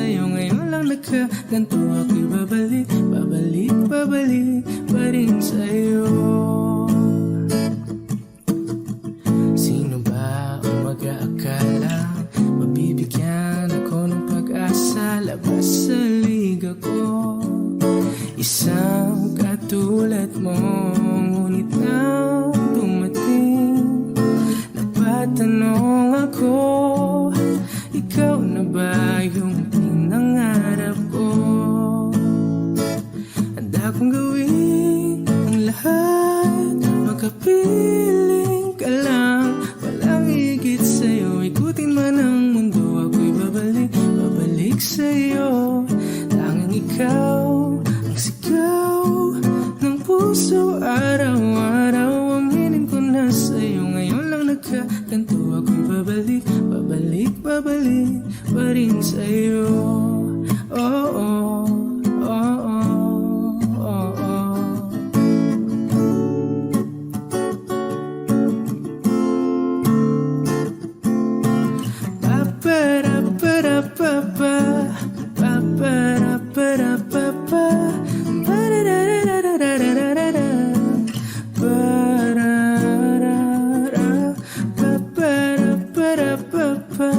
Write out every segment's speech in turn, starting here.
sa'yo, ngayon lang nagkaganto. Ako'y babalik, babalik, babalik pa rin sa'yo. Sino ba ang mag-aakala mabibigyan ako ng pag-asa? Labas sa liga ko, isang katulad mo. Ngunit nang dumating, napatanong ako, ikaw na ba yung pinangarap ko? Handa kong gawin ang lahat, makapiling ka lang, walang higit sa'yo. Ikutin man ang mundo, ako'y babalik, babalik sa'yo. Tanging ikaw ang sigaw ng puso, araw-araw. Aminin ko na sa'yo, ngayon lang nagkaganto. Ako'y babalik, babalik, babalik pa rin sa'yo. Oh, oh, oh, oh, oh, oh. Pa-pa-ra-pa-ra-pa-pa, pa-pa-ra-pa-ra-pa-pa, ba-da-da-da-da-da-da-da-da, ba-ra-ra-ra, pa-pa-ra-pa-ra-pa-pa,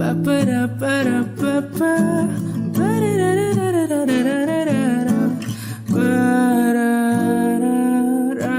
pa-pa-ra-pa-ra-pa-pa, ba-da-da-da-da-da-da-da-da, ba-ra-ra-ra.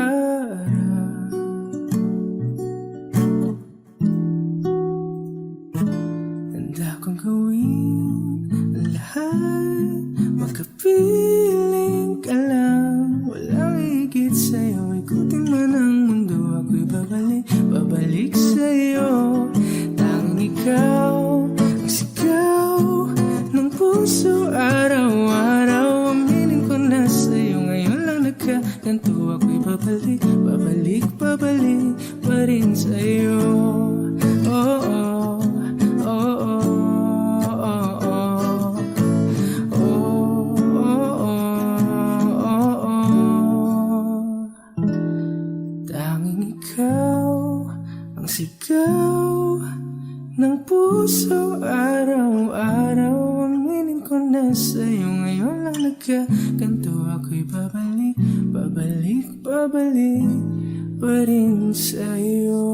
Handa kong gawin ang lahat, makapiling ka lang, walang higit sa'yo. Ikutin man ang mundo, ako'y babalik, babalik sa'yo. Tanging ikaw ang sigaw ng puso, araw-araw. Aminin ko na sa'yo, ngayon lang nagkaganto. Ako'y babalik, babalik, babalik pa rin sa'yo. Oh, oh, oh, oh, oh, oh, oh, oh, oh, oh. Tanging ikaw ang sigaw ng puso, araw-araw. Aminin ko na sa'yo, ngayon lang nagkaganto. Ako'y babalik, babalik, babalik pa rin sa'yo.